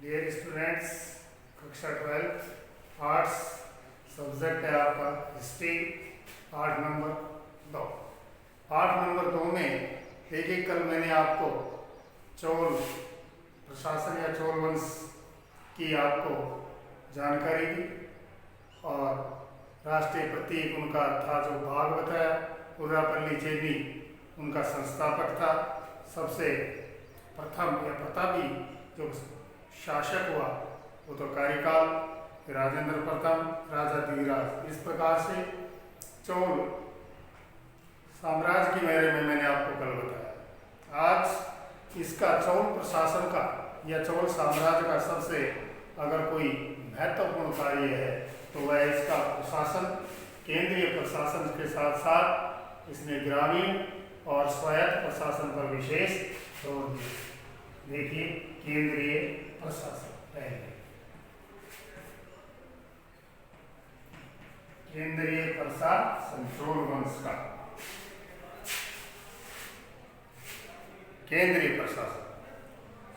Dear students, कक्षा 12 arts subject है आपका history. Part number 2। Part number 2 में एक कल मैंने आपको चोल प्रशासन या चोल वंश की आपको जानकारी दी और राष्ट्रीय प्रतीक उनका था जो भाग बताया। उर्रापल्ली चेदी उनका संस्थापक था। सबसे प्रथम या प्रतापी जो शासक हुआ वो तो कार्यकाल राजेंद्र प्रथम, राजा धीराज। इस प्रकार से चोल साम्राज्य के बारे में मैंने आपको कल बताया। आज इसका चोल प्रशासन का या चोल साम्राज्य का सबसे अगर कोई महत्वपूर्ण कार्य है तो वह इसका प्रशासन, केंद्रीय प्रशासन के साथ साथ इसने ग्रामीण और स्वायत्त प्रशासन पर विशेष जोर दिया। देखिए केंद्रीय प्रशासन, पहले केंद्रीय प्रशासन चोल वंश का केंद्रीय प्रशासन।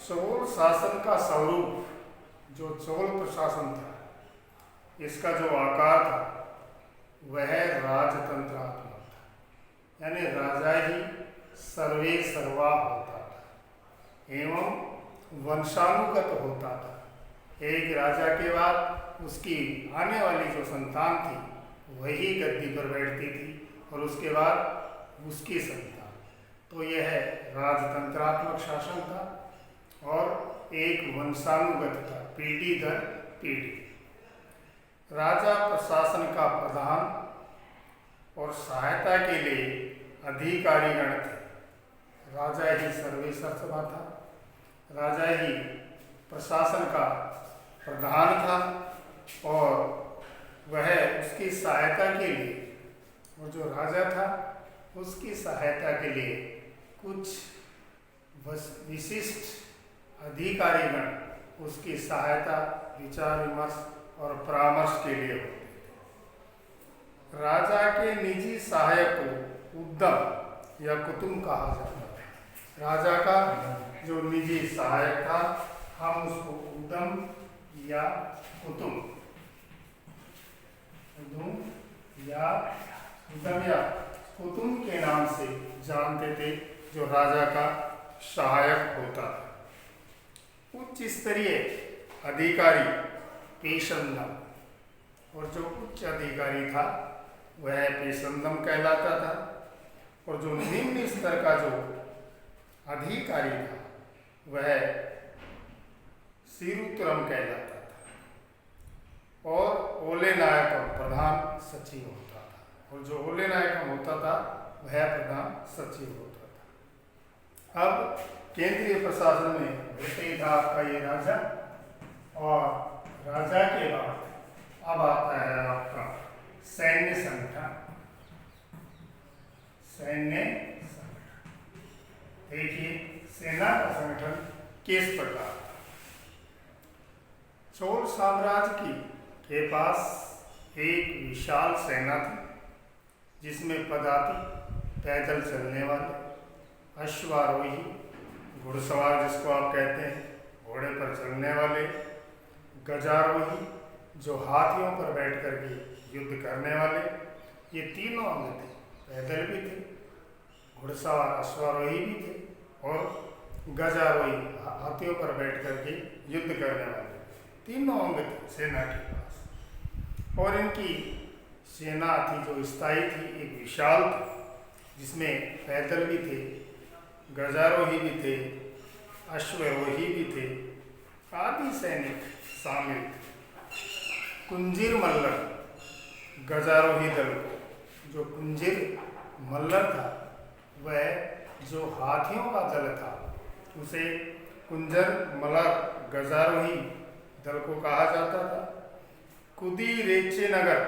चोल शासन का स्वरूप जो चोल प्रशासन था, इसका जो आकार था वह राजतंत्रात्मक था, यानी राजा ही सर्वे सर्वा होता था एवं वंशानुगत होता था। एक राजा के बाद उसकी आने वाली जो संतान थी वही गद्दी पर बैठती थी और उसके बाद उसकी संतान। तो यह राजतंत्रात्मक शासन था और एक वंशानुगत था, पीढ़ी दर पीढ़ी। राजा प्रशासन का प्रधान और सहायता के लिए अधिकारीगण थे। राजा ही सर्वेसर्वा था, राजा ही प्रशासन का प्रधान था और वह उसकी सहायता के लिए, और जो राजा था उसकी सहायता के लिए कुछ विशिष्ट अधिकारीगण उसकी सहायता, विचार विमर्श और परामर्श के लिए होते थे। राजा के निजी सहायक को उद्यम या कुतुम कहा जाता है। राजा का जो निजी सहायक था हम उसको उद्यम या कुतुम या कुतुम के नाम से जानते थे, जो राजा का सहायक होता था। उच्च स्तरीय अधिकारी पेशंदम, और जो उच्च अधिकारी था वह पेशंदम कहलाता था, और जो निम्न स्तर का जो अधिकारी था वह सिरुतरम कहलाता था। और ओले नायकम प्रधान सचिव होता था, और जो ओले नायकम होता था वह प्रधान सचिव होता था। अब केंद्रीय प्रशासन में रहते था आपका ये राजा, और राजा के बाद अब आता है आपका सैन्य संगठन। सैन्य संगठन, देखिए सेना का संगठन किस प्रकार था। चोल साम्राज्य के पास एक विशाल सेना थी, जिसमें पदाति, पैदल चलने वाले, अश्वारोही, घुड़सवार जिसको आप कहते हैं, घोड़े पर चलने वाले, गजारोही जो हाथियों पर बैठ कर के युद्ध करने वाले, ये तीनों अंग थे। पैदल भी थे, घुड़सवार अश्वारोही भी थे और गजारोही हाथियों पर बैठ कर के युद्ध करने वाले, तीनों अंग थे सेना के पास। और इनकी सेना थी जो स्थायी थी, एक विशाल थी, जिसमें पैदल भी थे, गजारोही भी थे, अश्वारोही भी थे, आदि सैनिक शामिल थे। कुंजीर मल्लर गजारोही दल को, जो कुंजीर मल्लर था वह जो हाथियों का दल था उसे कुंजर मल्लर गजारोही दल को कहा जाता था। कुदी रेचे नगर,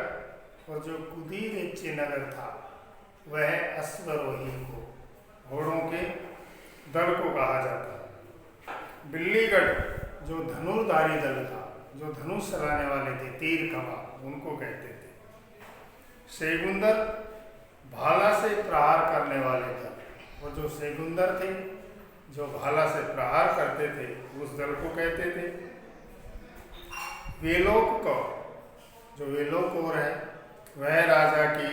और जो कुदी रेचे नगर था वह अश्वारोही को, घोड़ों के दल को कहा जाता था। बिल्लीगढ़ जो धनुर्धारी दल था, जो धनुष चलाने वाले थे, तीर कमान, उनको कहते थे। सेगुंदर भाला से प्रहार करने वाले दल, और जो सेगुंदर थे जो भाला से प्रहार करते थे उस दल को कहते थे वेलोक कौर, जो वेलोक कौर है वह राजा के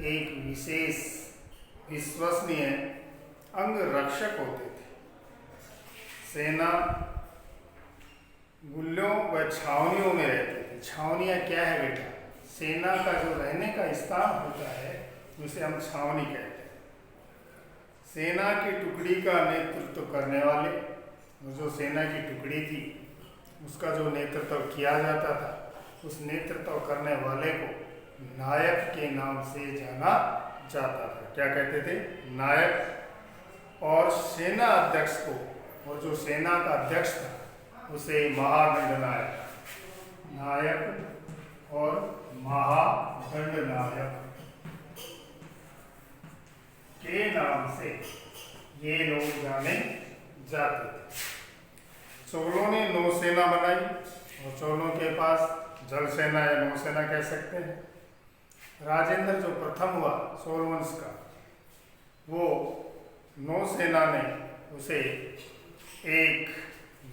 एक विशेष विश्वसनीय अंगरक्षक होते थे। सेना गुल्लों व छावनियों में रहती थी। छावनियाँ क्या है बेटा? सेना का जो रहने का स्थान होता है उसे हम छावनी कहते हैं। सेना की टुकड़ी का नेतृत्व करने वाले, जो सेना की टुकड़ी थी उसका जो नेतृत्व किया जाता था, उस नेतृत्व करने वाले को नायक के नाम से जाना जाता था। क्या कहते थे? नायक। और सेना अध्यक्ष को, और जो सेना का अध्यक्ष था उसे महादंडनायक, नायक और महादंडनायक के नाम से ये लोग जाने जाते थे। चोलों ने नौसेना बनाई, और चोलों के पास जल सेना या नौसेना कह सकते हैं। राजेंद्र जो प्रथम हुआ चोल वंश का, वो नौसेना ने उसे एक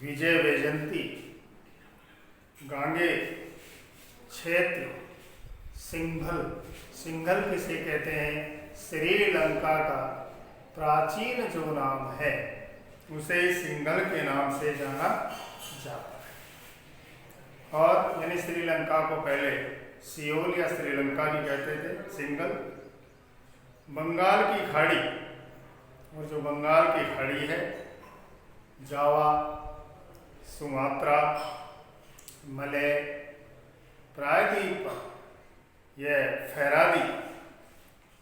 विजय वैजयंती गांगे क्षेत्र सिंघल, सिंघल किसे कहते हैं? श्रीलंका का प्राचीन जो नाम है उसे सिंघल के नाम से जाना जाता है। और यानी श्रीलंका को पहले सियोल या श्रीलंका भी कहते थे, सिंघल। बंगाल की खाड़ी, और जो बंगाल की खाड़ी है, जावा, सुमात्रा, मलय, प्रायद्वीप पर यह फैरादी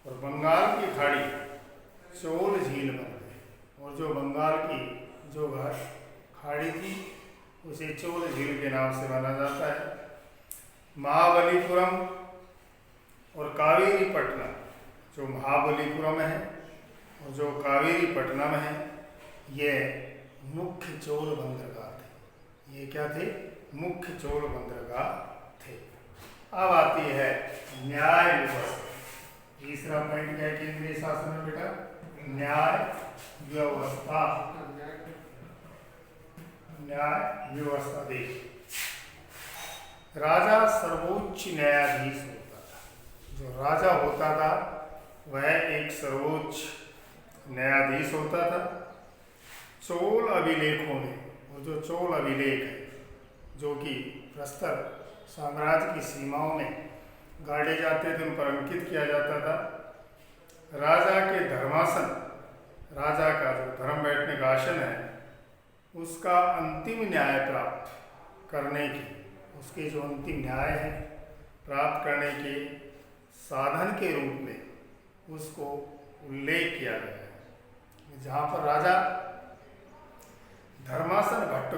और बंगाल की खाड़ी चोल झील बन गई। और जो बंगाल की जो खाड़ी थी उसे चोल झील के नाम से माना जाता है। महाबलीपुरम और कावेरी पट्टनम, जो महाबलीपुरम है और जो कावेरी पट्टनम है, ये मुख्य चोल बंदरगाह थे। ये क्या थे? मुख्य चोल बंदरगाह थे। अब आती है न्याय व्यवस्था। तीसरा पॉइंट क्या है केंद्रीय शासन में बेटा? न्याय व्यवस्था। न्याय व्यवस्था देखिए, राजा सर्वोच्च न्यायाधीश होता था। जो राजा होता था वह एक सर्वोच्च न्यायाधीश होता था। चोल अभिलेखों में, और जो चोल अभिलेख है जो कि प्रस्तर साम्राज्य की सीमाओं में गाड़े जाते थे, उन पर अंकित किया जाता था। राजा के धर्मासन, राजा का जो धर्म बैठने का आसन है, उसका अंतिम न्याय प्राप्त करने की, उसके जो अंतिम न्याय है प्राप्त करने के साधन के रूप में उसको उल्लेख किया गया है। जहाँ पर राजा धर्मासन भट्ट,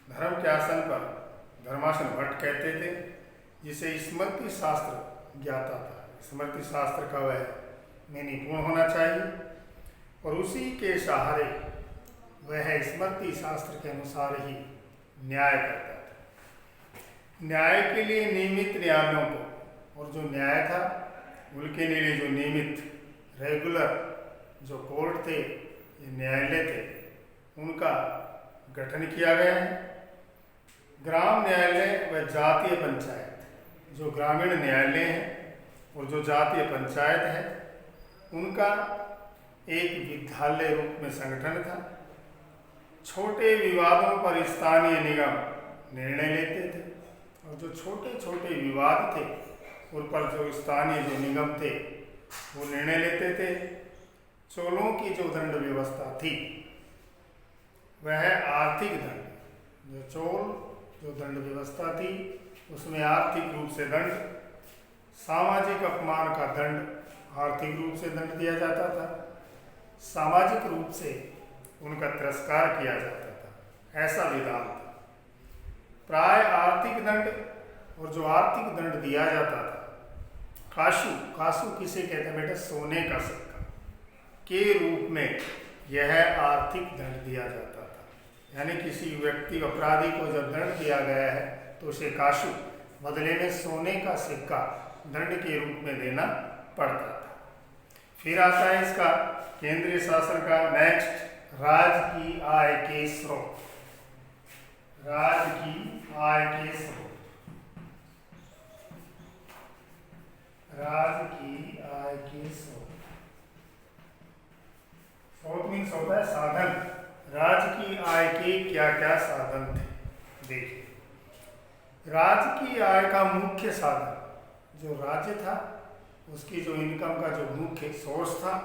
धर्म के आसन पर धर्मासन भट्ट कहते थे, जिसे स्मृति शास्त्र ज्ञाता था। स्मृति शास्त्र का वह में निपुण होना चाहिए, और उसी के सहारे वह स्मृति शास्त्र के अनुसार ही न्याय करता था। न्याय के लिए नियमित न्यायालयों को, और जो न्याय था उनके लिए जो नियमित रेगुलर जो कोर्ट थे, ये न्यायालय थे, उनका गठन किया गया है। ग्राम न्यायालय व जातीय पंचायत, जो ग्रामीण न्यायालय हैं और जो जातीय पंचायत है, उनका एक विद्यालय रूप में संगठन था। छोटे विवादों पर स्थानीय निगम निर्णय लेते थे, और जो छोटे छोटे विवाद थे उन पर जो स्थानीय जो निगम थे वो निर्णय लेते थे। चोलों की जो दंड व्यवस्था थी वह आर्थिक दंड, जो चोल जो दंड व्यवस्था थी उसमें आर्थिक रूप से दंड, सामाजिक अपमान का दंड आर्थिक रूप से दंड दिया जाता था, सामाजिक रूप से उनका तिरस्कार किया जाता था, ऐसा विधान था। प्राय आर्थिक दंड, और जो आर्थिक दंड दिया जाता था, काशु, काशु किसे कहते हैं बेटा? सोने का सिक्का के रूप में यह आर्थिक दंड दिया जाता था। यानी किसी व्यक्ति अपराधी को जब दंड दिया गया है तो उसे काशु, बदले में सोने का सिक्का दंड के रूप में देना पड़ता था। फिर आता है इसका केंद्रीय शासन का नेक्स्ट, राज्य की आय के स्रोत। राज्य की आय के स्रोत, राज्य की आय के स्रोत। स्रोत मीन्स होता है साधन। राज्य की आय के क्या क्या साधन थे? देखिए, राज्य की आय का मुख्य साधन जो राज्य था, उसकी जो इनकम का जो मुख्य सोर्स था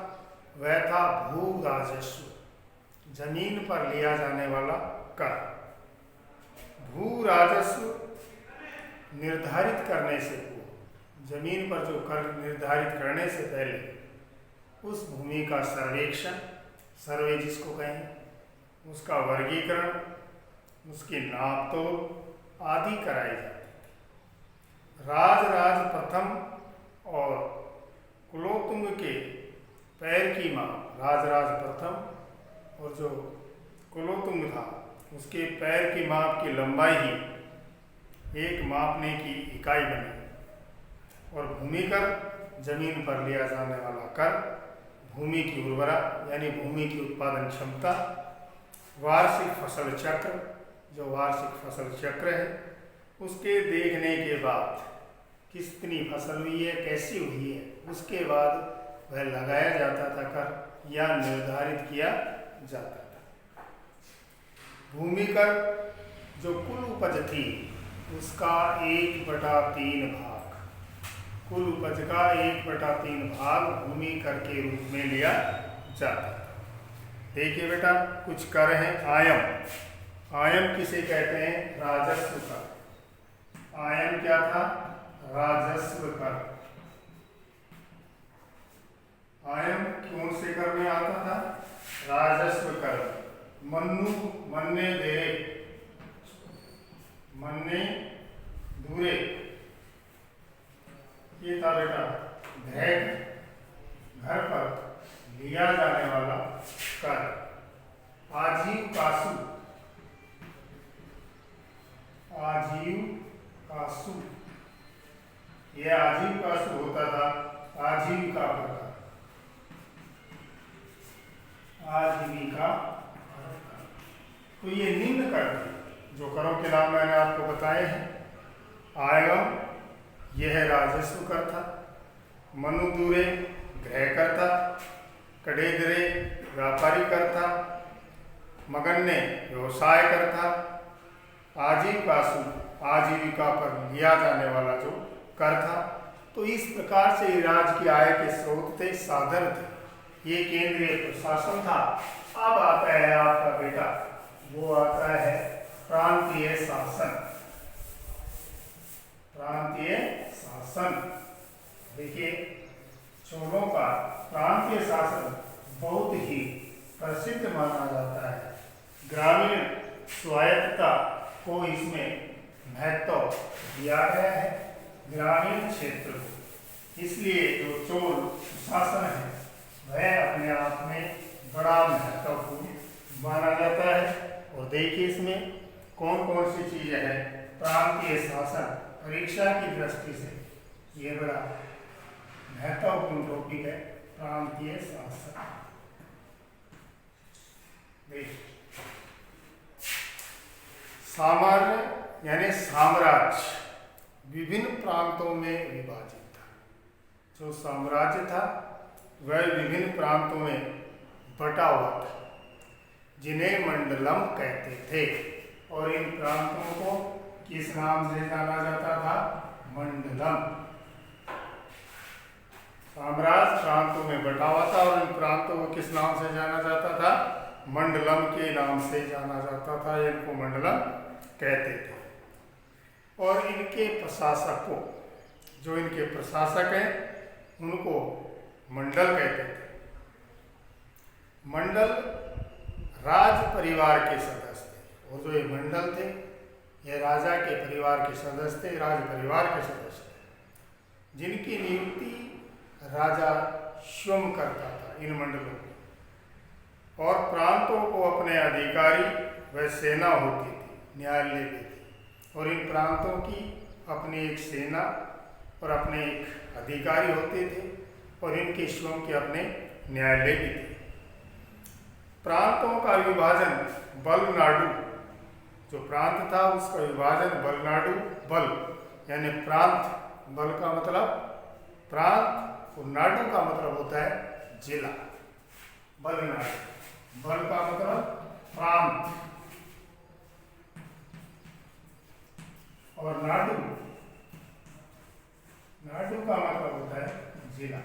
वह था भू राजस्व, जमीन पर लिया जाने वाला कर। भू राजस्व निर्धारित करने से पूर्व, जमीन पर जो कर निर्धारित करने से पहले उस भूमि का सर्वेक्षण, सर्वे जिसको कहें, उसका वर्गीकरण, उसकी नाप तोल आदि कराई जाती थी। राजराज प्रथम और कुलोत्तुंग के पैर की माप, राजराज प्रथम और जो कुलोत्तुंग था उसके पैर की माप की लंबाई ही एक मापने की इकाई बनी। और भूमि कर, जमीन पर लिया जाने वाला कर, भूमि की उर्वरा यानी भूमि की उत्पादन क्षमता, वार्षिक फसल चक्र, जो वार्षिक फसल चक्र है, उसके देखने के बाद कितनी फसल हुई है, कैसी हुई है, उसके बाद वह लगाया जाता था कर या निर्धारित किया जाता था। भूमि कर जो कुल उपज थी उसका 1/3 भाग, कुल उपज का 1/3 भाग भूमि कर के रूप में लिया जाता था। देखिए बेटा, कुछ कर हैं। आयम, आयम किसे कहते हैं? राजस्व कर। आयम क्या था? राजस्व कर। आयम कौन से कर में आता था? राजस्व कर। मन्नु, मन्ने दे, मन्ने दूरे, ये था बेटा भैग, घर पर लिया जाने वाला कर। आजीव कासु, आजीव कासु, यह आजीव कासु होता था आजीविका प्रकार, आजीविका। तो ये निम्न कर जो करों के नाम मैंने आपको बताए हैं। आयगम यह राजस्व कर था, मनुदूरे गृह कर था, कडेदरे व्यापारी कर था, मगन्ने व्यवसाय कर था, आजीविकासु आजीविका पर लिया जाने वाला जो कर था। तो इस प्रकार से राज्य की आय के स्रोत थे, साधन थे। ये केंद्रीय प्रशासन था। अब आता है आपका बेटा, वो आता है प्रांतीय शासन। प्रांतीय शासन, देखिए चोलों का प्रांतीय शासन बहुत ही प्रसिद्ध माना जाता है। ग्रामीण स्वायत्तता को इसमें महत्व दिया गया है, ग्रामीण क्षेत्र को। इसलिए जो चोल शासन है वह अपने आप में बड़ा महत्वपूर्ण माना जाता है। और देखिए इसमें कौन कौन सी चीजें हैं। प्रांतीय शासन परीक्षा की दृष्टि से ये बड़ा महत्वपूर्ण टॉपिक है, प्रांतीय शासन। देखिए साम्राज्य यानी साम्राज्य विभिन्न प्रांतों में विभाजित था। जो साम्राज्य था वह विभिन्न प्रांतों में बटा हुआ था, जिन्हें मंडलम कहते थे। और इन प्रांतों को किस नाम से जाना जाता था? मंडलम। साम्राज्य प्रांतों में बटा हुआ था और इन प्रांतों को किस नाम से जाना जाता था? मंडलम के नाम से जाना जाता था। इनको मंडलम कहते थे। और इनके प्रशासक को, जो इनके प्रशासक हैं, उनको मंडल कहते थे। मंडल राज परिवार के सदस्य थे। और जो ये मंडल थे ये राजा के परिवार के सदस्य थे, राज परिवार के सदस्य थे, जिनकी नियुक्ति राजा स्वयं करता था इन मंडलों की। और प्रांतों को अपने अधिकारी व सेना होती थी, न्यायालय भी थी। और इन प्रांतों की अपनी एक सेना और अपने एक अधिकारी होते थे और इनके स्वयं के अपने न्यायालय भी थे। प्रांतों का विभाजन बलनाडु, जो प्रांत था उसका विभाजन बलनाडु, बल यानी प्रांत, बल का मतलब प्रांत और नाडु का मतलब होता है जिला। बलनाडु, बल का मतलब प्रांत और नाडु, नाडु का मतलब होता है जिला।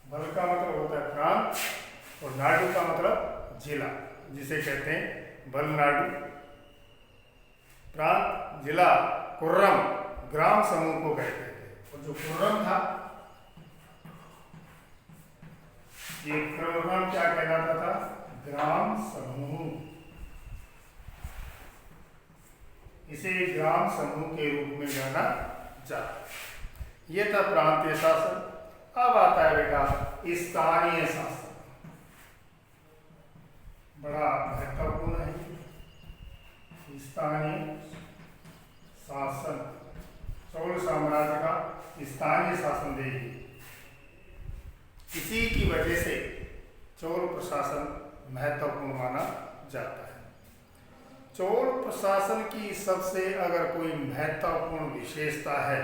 बल का मतलब होता है प्रांत और नाडु का मतलब जिला, जिसे कहते हैं बलनाडु। प्रांत, जिला, कुर्रम ग्राम समूह को कहते थे। और जो कुर्रम था, ये कुर्रम क्या कहलाता था? ग्राम समूह। इसे ग्राम समूह के रूप में जाना जाता। ये था प्रांतीय शासन। अब आता है बेटा स्थानीय शासन, बड़ा महत्वपूर्ण है स्थानीय शासन। चोल साम्राज्य का स्थानीय शासन देगी। इसी की वजह से चोल प्रशासन महत्वपूर्ण माना जाता है। चोल प्रशासन की सबसे अगर कोई महत्वपूर्ण विशेषता है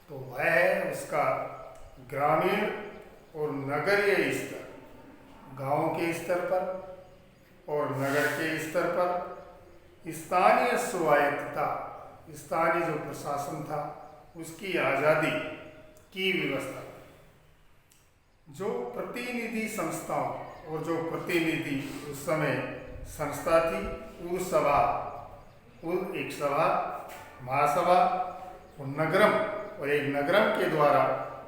तो वह है उसका ग्रामीण और नगरीय स्तर, गांव के स्तर पर और नगर के स्तर पर स्थानीय स्वायत्तता, स्थानीय जो प्रशासन था उसकी आज़ादी की व्यवस्था। जो प्रतिनिधि संस्थाओं और जो प्रतिनिधि उस समय संस्था थी, उर्सभा, एक सभा, महासभा और नगरम, और एक नगरम के द्वारा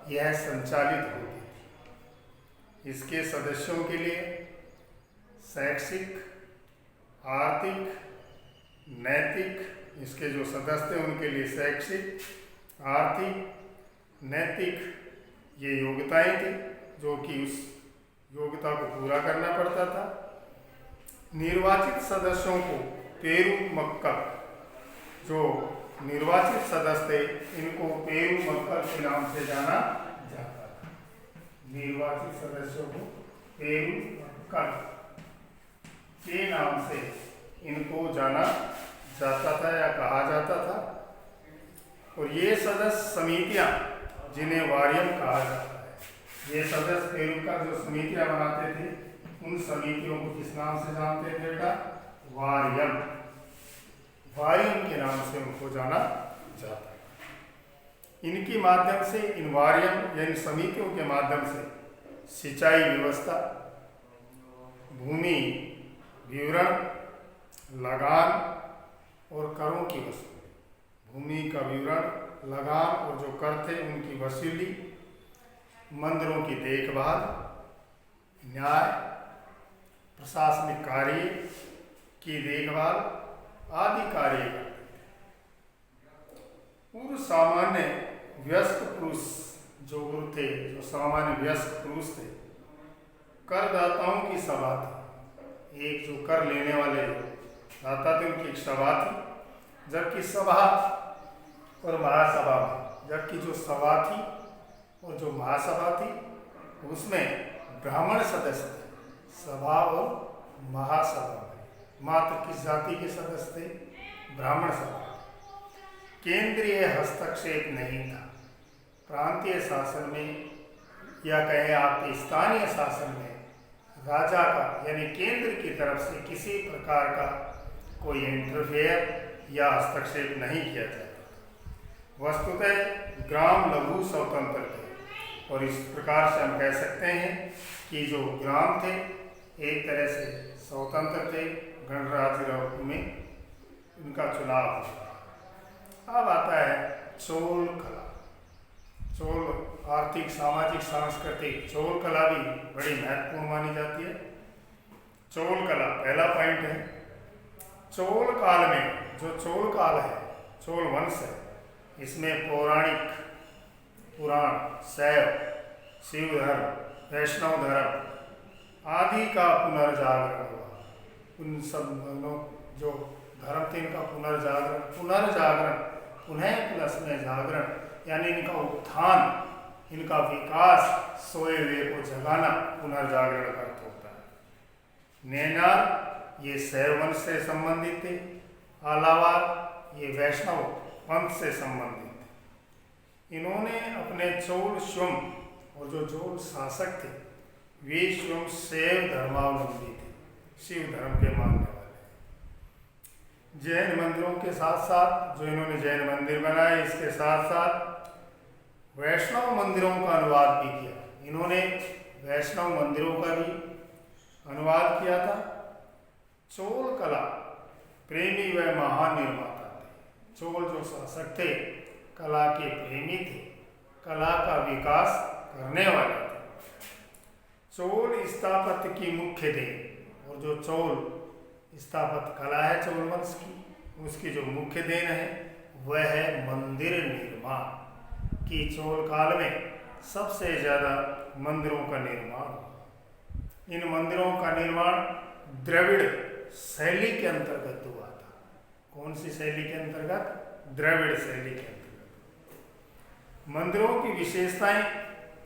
यह संचालित होती थी। इसके सदस्यों के लिए शैक्षिक, आर्थिक, नैतिक, इसके जो सदस्य थे उनके लिए शैक्षिक, आर्थिक, नैतिक ये योग्यताएं थी जो कि उस योग्यता को पूरा करना पड़ता था। निर्वाचित सदस्यों को पेरू मक्कल, जो निर्वाचित सदस्य थे इनको पेरू मक्कल के नाम से जाना जाता था। निर्वाचित सदस्यों को पेरू मक्कल के नाम से इनको जाना जाता था या कहा जाता था। और ये सदस्य समितियां, जिन्हें वारियम कहा जाता है, ये सदस्य पेरू का जो समितियां बनाते थे उन समितियों को किस नाम से जानते थे बेटा? वारियम। वारियम के नाम से उनको जाना जाता है। इनके माध्यम से, इन वारियम या इन समितियों के माध्यम से सिंचाई व्यवस्था, भूमि विवरण, लगान और करों की वसूली, भूमि का विवरण, लगान और जो कर थे उनकी वसूली, मंदिरों की देखभाल, न्याय, प्रशासनिक कार्य की देखभाल आदि कार्य करते थे। पूर्व सामान्य वयस्क पुरुष जो गुरु थे, जो सामान्य वयस्क पुरुष थे, करदाताओं की सभा थी। एक जो कर लेने वाले दाता थे उनकी एक सभा थी, जबकि सभा और महासभा में, जबकि जो सभा थी और जो महासभा थी उसमें ब्राह्मण सदस्य थे। सभा और महासभा में मात्र किस जाति के सदस्य थे? ब्राह्मण सभा। केंद्रीय हस्तक्षेप नहीं था। प्रांतीय शासन में या कहें आपके स्थानीय शासन में राजा का यानी केंद्र की तरफ से किसी प्रकार का कोई इंटरफेयर या हस्तक्षेप नहीं किया जाता। वस्तुतः ग्राम लघु स्वतंत्र थे और इस प्रकार से हम कह सकते हैं कि जो ग्राम थे एक तरह से स्वतंत्र थे, गणराज्य रूप में उनका चुनाव हुआ। अब आता है चोल कला। चोल आर्थिक, सामाजिक, सांस्कृतिक, चोल कला भी बड़ी महत्वपूर्ण मानी जाती है। चोल कला पहला पॉइंट है। चोल काल में जो चोल काल है, चोल वंश है, इसमें पौराणिक, पुराण, शैव, शिव धर्म, वैष्णव धर्म आदि का पुनर्जागरण हुआ। उन सब जो धर्म थे इनका पुनर्जागरण, पुनः प्लस में जागरण, यानी इनका उत्थान, इनका विकास, सोए हुए को जगाना पुनर्जागरण का अर्थ होता है। नैनार ये शैव वंश से संबंधित थे। आलावार ये वैष्णव पंथ से संबंधित थे। इन्होंने अपने चोल स्वयं और जो चोल शासक थे वे स्वयं शैव धर्मावलंबी थे, शिव धर्म के मानने वाले। जैन मंदिरों के साथ साथ जो इन्होंने जैन मंदिर बनाए, इसके साथ साथ वैष्णव मंदिरों का अनुवाद भी किया। इन्होंने वैष्णव मंदिरों का भी अनुवाद किया था। चोल कला प्रेमी व महान निर्माता थे। चोल जो शासक थे कला के प्रेमी थे, कला का विकास करने वाले थे। चोल स्थापत्य की मुख्य देन, और जो चोल स्थापत्य कला है चोल वंश की, उसकी जो मुख्य देन है वह है मंदिर निर्माण की। चोल काल में सबसे ज़्यादा मंदिरों का निर्माण, इन मंदिरों का निर्माण द्रविड़ शैली के अंतर्गत हुआ था। कौन सी शैली के अंतर्गत? द्रविड़ शैली के अंतर्गत। मंदिरों की विशेषताएं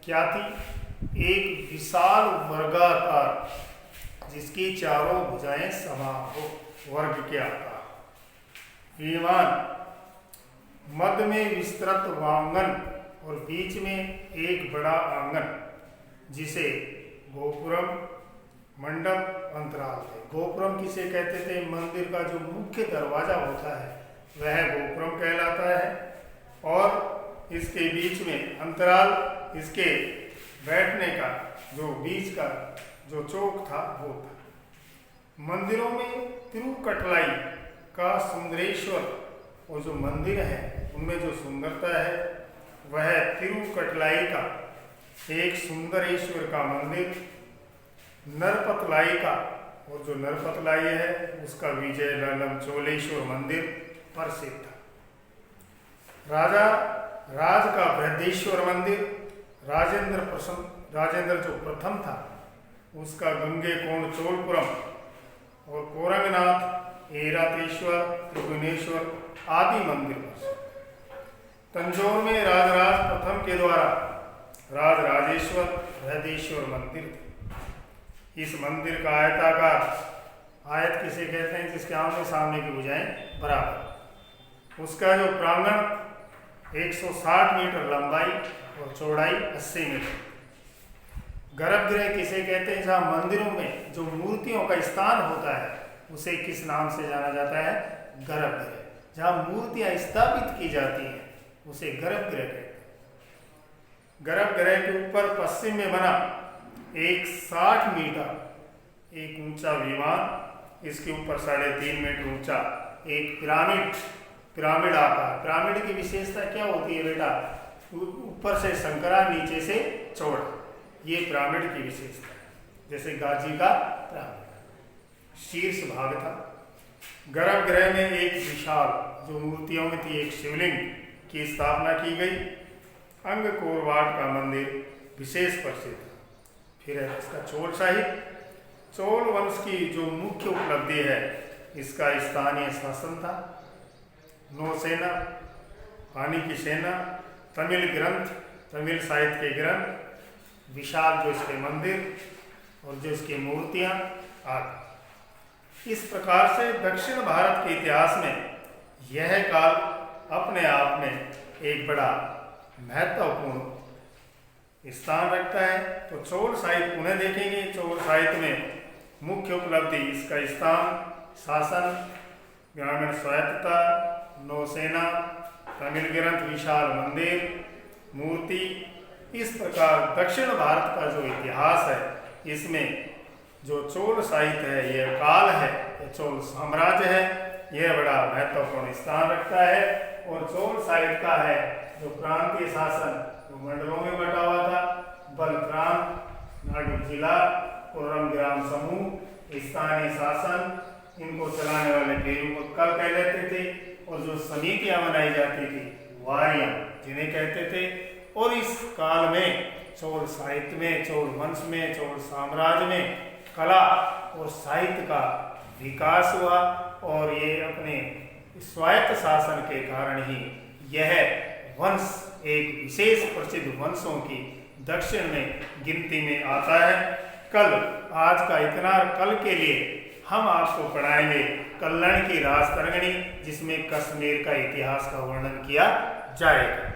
क्या थी? एक विशाल वर्गाकार जिसकी चारों भुजाएं समान हो, वर्ग के आकार, विमान, मध्य में विस्तृत वांगन और बीच में एक बड़ा आंगन जिसे गोपुरम, मंडप, अंतराल थे। गोपुरम किसे कहते थे? मंदिर का जो मुख्य दरवाजा होता है वह गोपुरम कहलाता है, और इसके बीच में अंतराल, इसके बैठने का जो बीच का जो चौक था वो था। मंदिरों में तिरुकटलाई का सुंदरेश्वर, और जो मंदिर है उनमें जो सुंदरता है वह तिरुकटलाई का एक सुंदरेश्वर का मंदिर, नरपतलाई का, और जो नरपतलाई है उसका विजय ललम चोलेश्वर मंदिर प्रसिद्ध था। राज का बृहदेश्वर मंदिर, राजेंद्र जो प्रथम था उसका गंगे कोण चोलपुरम, और कोरंगनाथ, ऐरातेश्वर, त्रिभुवनेश्वर आदि मंदिर प्रसिद्ध। तंजौर में राजराज प्रथम के द्वारा राजराजेश्वर बृहदेश्वर मंदिर थे। इस मंदिर का आयताकार, आयत किसे कहते हैं? जिसके आमने सामने की भुजाएं बराबर। उसका जो प्रांगण 160 मीटर लंबाई और चौड़ाई 80 मीटर। गर्भगृह किसे कहते हैं? जहाँ मंदिरों में जो मूर्तियों का स्थान होता है उसे किस नाम से जाना जाता है? गर्भगृह। जहाँ मूर्तियां स्थापित की जाती हैं उसे गर्भगृह कहते हैं। गर्भगृह के ऊपर पश्चिम में बना एक 60 मीटर एक ऊंचा विमान, इसके ऊपर 3.5 मीटर ऊंचा एक पिरामिड आकार। पिरामिड की विशेषता क्या होती है बेटा? ऊपर से संकरा, नीचे से चौड़ा, ये पिरामिड की विशेषता है। जैसे गाजी का पिरामिड शीर्ष भाग था। गर्भगृह में एक विशाल जो मूर्तियों में थी एक शिवलिंग की स्थापना की गई। अंगकोरवाट का मंदिर विशेष प्रसिद्ध था। फिर है इसका चोल साहित्य। चोल वंश की जो मुख्य उपलब्धि है इसका स्थानीय शासन था, नौसेना, पानी की सेना, तमिल ग्रंथ, तमिल साहित्य के ग्रंथ, विशाल जो इसके मंदिर और जो इसकी मूर्तियां आदि। इस प्रकार से दक्षिण भारत के इतिहास में यह काल अपने आप में एक बड़ा महत्वपूर्ण स्थान रखता है। तो चोल साहित्य पुनः देखेंगे। चोल साहित्य में मुख्य उपलब्धि इसका स्थान, शासन, ग्रामीण स्वायत्तता, नौसेना, तमिल ग्रंथ, विशाल मंदिर, मूर्ति। इस प्रकार दक्षिण भारत का जो इतिहास है इसमें जो चोल साहित्य है, यह काल है, यह चोल साम्राज्य है, यह बड़ा महत्वपूर्ण स्थान रखता है। और चोल साहित्य का है जो प्रांतीय शासन जो मंडलों में बटा हुआ था, बल प्रांत, नाडु जिला, कोरम ग्राम समूह, स्थानीय शासन, इनको चलाने वाले पेरुमक्कल कह लेते थे। और जो समितियां बनाई जाती थी वारियां जिन्हें कहते थे। और इस काल में चोल साहित्य में, चोल वंश में, चोल साम्राज्य में कला और साहित्य का विकास हुआ। और ये अपने स्वायत्त शासन के कारण ही यह वंश एक विशेष प्रसिद्ध वंशों की दक्षिण में गिनती में आता है। कल आज का इतना कल के लिए हम आपको पढ़ाएंगे कल्याण की रास तरंगिणी, जिसमें कश्मीर का इतिहास का वर्णन किया जाएगा।